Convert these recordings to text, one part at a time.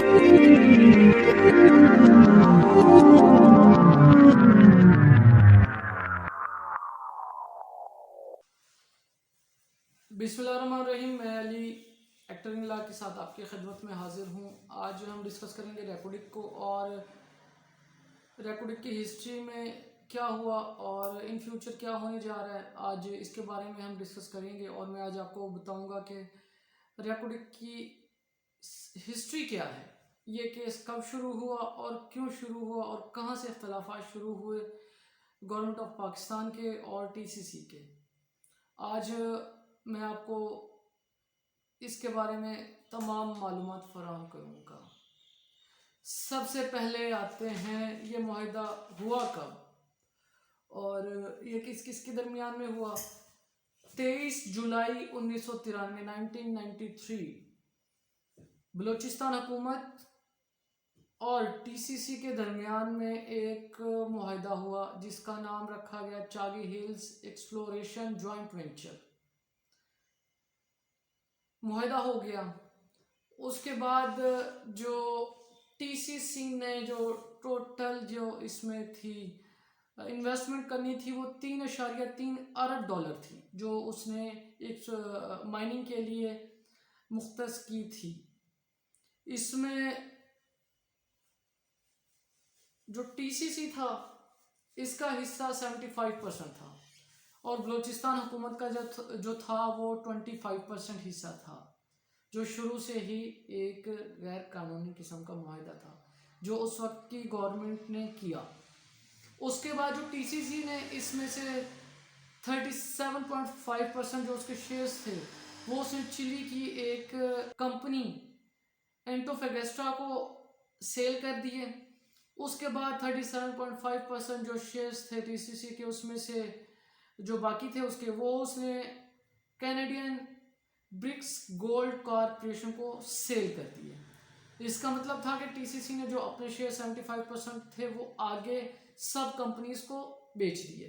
بسم اللہ الرحمن الرحیم. میں علی ایکٹر ان لا کے ساتھ آپ کی خدمت میں حاضر ہوں. آج ہم ڈسکس کریں گے ریکوڈک کو اور ریکوڈک کی ہسٹری میں کیا ہوا اور ان فیوچر کیا ہونے جا رہا ہے. آج اس کے بارے میں ہم ڈسکس کریں گے اور میں آج آپ کو بتاؤں گا کہ ریکوڈک کی ہسٹری کیا ہے, یہ کیس کب شروع ہوا اور کیوں شروع ہوا اور کہاں سے اختلافات شروع ہوئے گورنمنٹ آف پاکستان کے اور ٹی سی سی کے. آج میں آپ کو اس کے بارے میں تمام معلومات فراہم کروں گا. سب سے پہلے آتے ہیں یہ معاہدہ ہوا کب اور یہ کس کس کے درمیان میں ہوا. 23 جولائی 1993 1993 بلوچستان حکومت اور ٹی سی سی کے درمیان میں ایک معاہدہ ہوا جس کا نام رکھا گیا چاگی ہلز ایکسپلوریشن جوائنٹ وینچر. معاہدہ ہو گیا. اس کے بعد جو ٹی سی سی نے جو ٹوٹل جو اس میں تھی انویسٹمنٹ کرنی تھی وہ 3.3 ارب ڈالر تھی جو اس نے ایک مائننگ کے لیے مختص کی تھی. اس میں جو ٹی سی سی تھا اس کا حصہ 75% تھا اور بلوچستان حکومت کا جو تھا وہ 25% حصہ تھا, جو شروع سے ہی ایک غیر قانونی قسم کا معاہدہ تھا جو اس وقت کی گورنمنٹ نے کیا. اس کے بعد جو ٹی سی سی نے اس میں سے 37.5% جو اس کے شیئرز تھے وہ اس نے چلی کی ایک کمپنی اینٹوفیگسٹا کو سیل کر دیے. اس کے بعد 37.5% جو شیئرز تھے ٹی سی سی کے اس میں سے جو باقی تھے اس کے وہ اس نے کینیڈین برکس گولڈ کارپوریشن کو سیل کر دیے. اس کا مطلب تھا کہ ٹی سی سی نے جو اپنے شیئر 75% تھے وہ آگے سب کمپنیز کو بیچ دیے.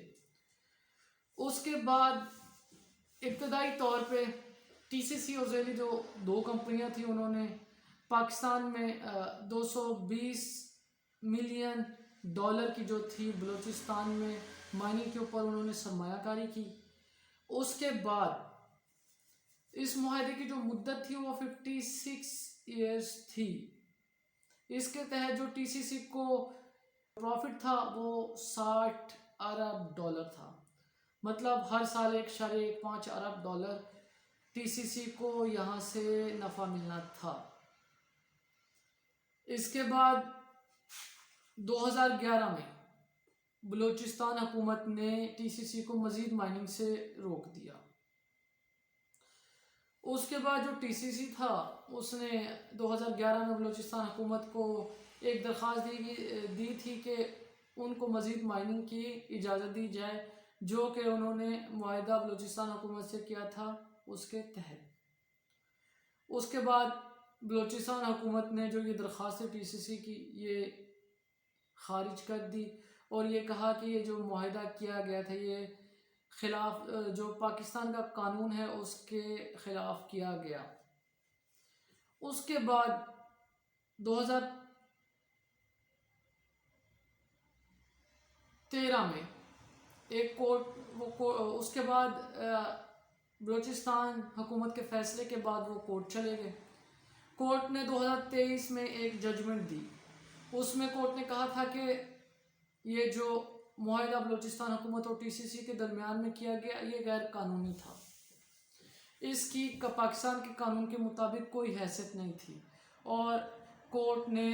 اس کے بعد ابتدائی طور پہ ٹی سی سی اور ذیلی جو دو کمپنیاں تھیں انہوں نے پاکستان میں 220 ملین ڈالر کی جو تھی بلوچستان میں مائننگ کے اوپر انہوں نے سرمایہ کاری کی. اس کے بعد اس معاہدے کی جو مدت تھی وہ 56 ایئرز تھی. اس کے تحت جو ٹی سی سی کو پروفٹ تھا وہ 60 ارب ڈالر تھا, مطلب ہر سال 1.5 ارب ڈالر ٹی سی سی کو یہاں سے نفع ملنا تھا. اس کے بعد 2011 میں بلوچستان حکومت نے ٹی سی سی کو مزید مائننگ سے روک دیا. اس کے بعد جو ٹی سی سی تھا اس نے 2011 میں بلوچستان حکومت کو ایک درخواست دی تھی کہ ان کو مزید مائننگ کی اجازت دی جائے جو کہ انہوں نے معاہدہ بلوچستان حکومت سے کیا تھا اس کے تحت. اس کے بعد بلوچستان حکومت نے جو یہ درخواست ٹی سی سی کی یہ خارج کر دی اور یہ کہا کہ یہ جو معاہدہ کیا گیا تھا یہ خلاف جو پاکستان کا قانون ہے اس کے خلاف کیا گیا. اس کے بعد 2013 میں ایک اس کے بعد بلوچستان حکومت کے فیصلے کے بعد وہ کورٹ چلے گئے. کورٹ نے 2023 میں ایک ججمنٹ دی. اس میں کورٹ نے کہا تھا کہ یہ جو معاہدہ بلوچستان حکومت اور ٹی سی سی کے درمیان میں کیا گیا یہ غیر قانونی تھا. اس کی پاکستان کے قانون کے مطابق کوئی حیثیت نہیں تھی اور کورٹ نے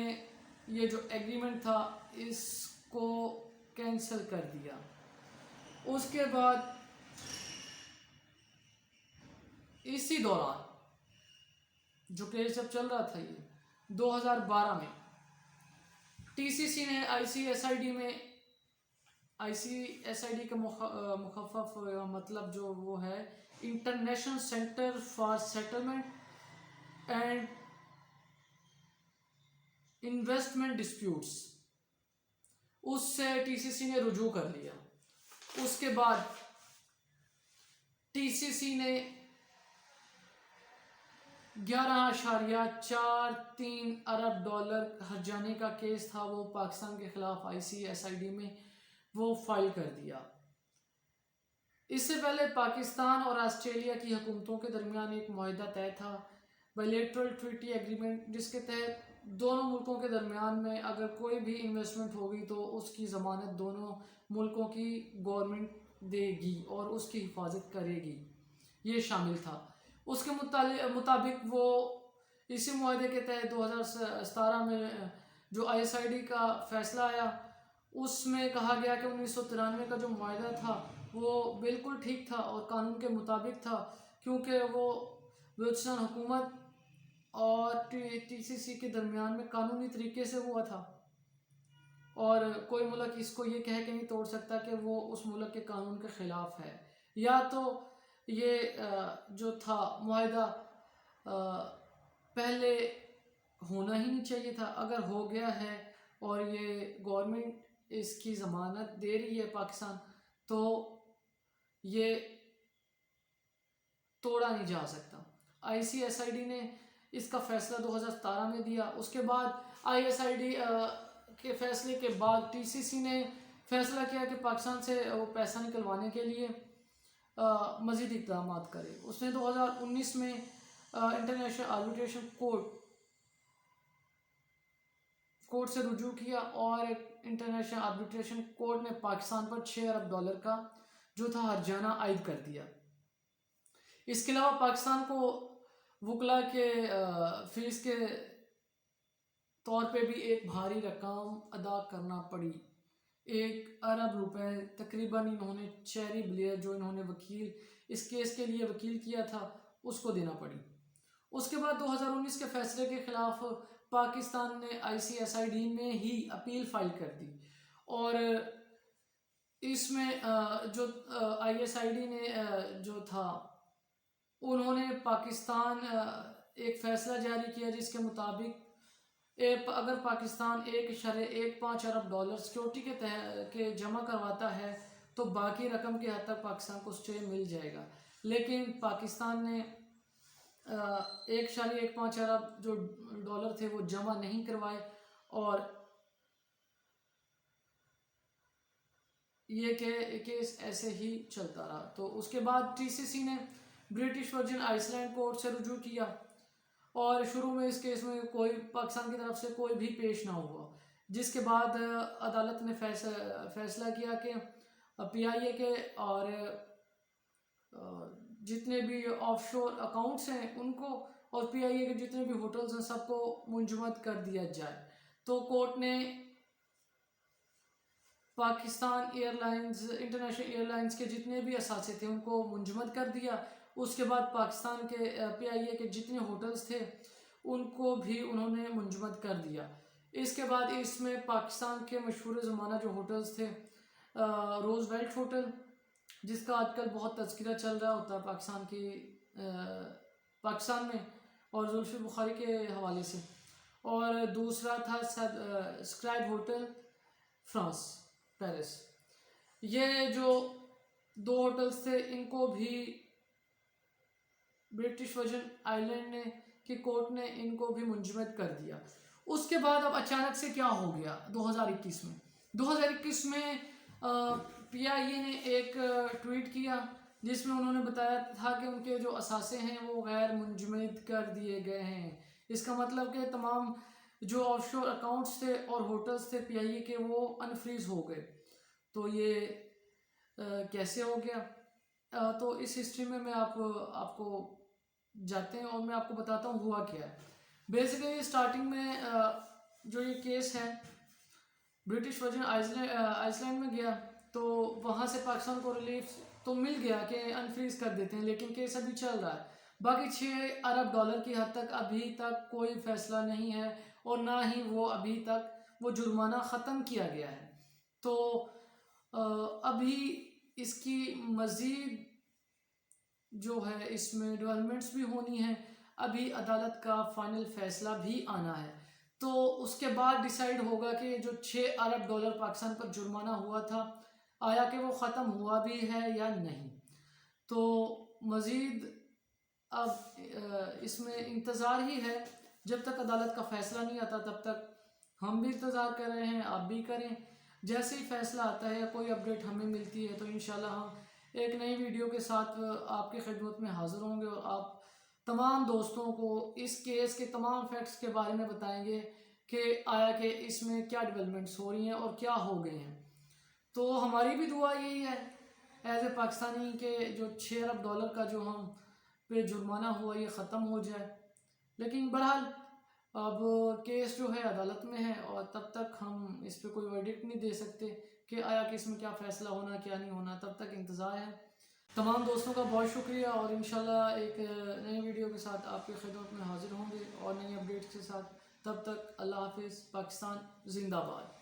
یہ جو ایگریمنٹ تھا اس کو کینسل کر دیا. اس کے بعد اسی دوران جو کیس جب چل رہا تھا یہ 2012 میں ٹی سی سی نے آئی سی ایس آئی ڈی کا مخفف مطلب جو وہ ہے international centre for settlement and investment disputes, اس سے ٹی سی سی نے رجوع کر لیا. اس کے بعد ٹی سی سی نے 11.43 ارب ڈالر ہرجانے کا کیس تھا، وہ پاکستان کے خلاف ICSID میں وہ فائل کر دیا۔ اس سے پہلے پاکستان اور آسٹریلیا کی حکومتوں کے درمیان ایک معاہدہ طے تھا، بائیلیٹرل ٹریٹی ایگریمنٹ، جس کے تحت دونوں ملکوں کے درمیان میں اگر کوئی بھی انویسٹمنٹ ہوگی تو اس کی ضمانت دونوں ملکوں کی گورنمنٹ دے گی اور اس کی حفاظت کرے گی، یہ شامل تھا۔ اس کے مطابق وہ اسی معاہدے کے تحت 2017 میں جو ISID کا فیصلہ آیا، اس میں کہا گیا کہ 1993 کا جو معاہدہ تھا وہ بالکل ٹھیک تھا اور قانون کے مطابق تھا، کیونکہ وہ بلوچستان حکومت اور TCC کے درمیان میں قانونی طریقے سے ہوا تھا، اور کوئی ملک اس کو یہ کہہ کے نہیں توڑ سکتا کہ وہ اس ملک کے قانون کے خلاف ہے۔ یا تو یہ جو تھا معاہدہ پہلے ہونا ہی نہیں چاہیے تھا، اگر ہو گیا ہے اور یہ گورنمنٹ اس کی ضمانت دے رہی ہے پاکستان، تو یہ توڑا نہیں جا سکتا۔ ICSID نے اس کا فیصلہ 2017 میں دیا۔ اس کے بعد ISID کے فیصلے کے بعد TCC نے فیصلہ کیا کہ پاکستان سے وہ پیسہ نکلوانے کے لیے مزید اقدامات کرے۔ اس نے 2019 میں انٹرنیشنل آربیٹریشن کورٹ سے رجوع کیا، اور انٹرنیشنل آربیٹریشن کورٹ نے پاکستان پر 6 ارب ڈالر کا جو تھا ہرجانہ عائد کر دیا۔ اس کے علاوہ پاکستان کو وکلا کے فیس کے طور پہ بھی ایک بھاری رقم ادا کرنا پڑی، 1 ارب روپے تقریباً انہوں نے چیری بلیئر جو انہوں نے اس کیس کے لیے وکیل کیا تھا اس کو دینا پڑی۔ اس کے بعد 2019 کے فیصلے کے خلاف پاکستان نے ICSID میں ہی اپیل فائل کر دی، اور اس میں جو ISID نے جو تھا انہوں نے پاکستان ایک فیصلہ جاری کیا جس کے مطابق اگر پاکستان 1.15 ارب ڈالر سیکیورٹی کے جمع کرواتا ہے تو باقی رقم کی حد تک پاکستان کو اسٹے مل جائے گا، لیکن پاکستان نے 1.15 ارب جو ڈالر تھے وہ جمع نہیں کروائے، اور یہ کیس ایسے ہی چلتا رہا۔ تو اس کے بعد TCC نے British Virgin island court سے رجوع کیا، اور شروع میں اس کیس میں کوئی پاکستان کی طرف سے کوئی بھی پیش نہ ہوا، جس کے بعد عدالت نے فیصلہ کیا کہ PIA کے اور جتنے بھی آف شور اکاؤنٹس ہیں ان کو، اور PIA کے جتنے بھی ہوٹلز ہیں سب کو منجمد کر دیا جائے۔ تو کورٹ نے پاکستان انٹرنیشنل ایئر لائنز کے جتنے بھی اثاثے تھے ان کو منجمد کر دیا۔ اس کے بعد پاکستان کے PIA کے جتنے ہوٹلز تھے ان کو بھی انہوں نے منجمد کر دیا۔ اس کے بعد اس میں پاکستان کے مشہور زمانہ جو ہوٹلز تھے، روز ویلٹ ہوٹل جس کا آج کل بہت تذکرہ چل رہا ہوتا ہے پاکستان میں اور زلفی بخاری کے حوالے سے، اور دوسرا تھا سکرائب ہوٹل فرانس پیرس۔ یہ جو 2 ہوٹلز تھے ان کو بھی برٹش ورجن آئلینڈ کی کورٹ نے ان کو بھی منجمد کر دیا۔ اس کے بعد اب اچانک سے کیا ہو گیا 2021 میں PIA نے ایک ٹویٹ کیا جس میں انہوں نے بتایا تھا کہ ان کے جو اثاثے ہیں وہ غیر منجمد کر دیے گئے ہیں۔ اس کا مطلب کہ تمام جو آف شور اکاؤنٹس تھے اور ہوٹلز تھے PIA کے وہ انفریز ہو گئے۔ تو یہ کیسے ہو گیا؟ تو اس ہسٹری میں آپ کو جاتے ہیں اور میں آپ کو بتاتا ہوں ہوا کیا ہے۔ بیسیکلی اسٹارٹنگ میں جو یہ کیس ہے برٹش ورجن آئس لینڈ میں گیا، تو وہاں سے پاکستان کو ریلیف تو مل گیا کہ انفریز کر دیتے ہیں، لیکن کیس ابھی چل رہا ہے۔ باقی 6 ارب ڈالر کی حد تک ابھی تک کوئی فیصلہ نہیں ہے، اور نہ ہی وہ ابھی تک وہ جرمانہ ختم کیا گیا ہے۔ تو ابھی اس کی مزید جو ہے اس میں ڈیولپمنٹس بھی ہونی ہیں، ابھی عدالت کا فائنل فیصلہ بھی آنا ہے، تو اس کے بعد ڈیسائیڈ ہوگا کہ جو 6 ارب ڈالر پاکستان پر جرمانہ ہوا تھا آیا کہ وہ ختم ہوا بھی ہے یا نہیں۔ تو مزید اب اس میں انتظار ہی ہے، جب تک عدالت کا فیصلہ نہیں آتا تب تک ہم بھی انتظار کر رہے ہیں، آپ بھی کریں۔ جیسے ہی فیصلہ آتا ہے یا کوئی اپڈیٹ ہمیں ملتی ہے تو انشاءاللہ ہم ایک نئی ویڈیو کے ساتھ آپ کی خدمت میں حاضر ہوں گے، اور آپ تمام دوستوں کو اس کیس کے تمام فیکٹس کے بارے میں بتائیں گے کہ آیا کہ اس میں کیا ڈیولپمنٹس ہو رہی ہیں اور کیا ہو گئے ہیں۔ تو ہماری بھی دعا یہی ہے ایز اے پاکستانی کہ جو $6 ارب کا جو ہم پہ جرمانہ ہوا یہ ختم ہو جائے، لیکن بہرحال اب کیس جو ہے عدالت میں ہے، اور تب تک ہم اس پہ کوئی ورڈکٹ نہیں دے سکتے کہ آیا کہ اس میں کیا فیصلہ ہونا کیا نہیں ہونا، تب تک انتظار ہے۔ تمام دوستوں کا بہت شکریہ، اور انشاءاللہ ایک نئی ویڈیو کے ساتھ آپ کی خدمت میں حاضر ہوں گے اور نئی اپڈیٹس کے ساتھ۔ تب تک اللہ حافظ، پاکستان زندہ باد۔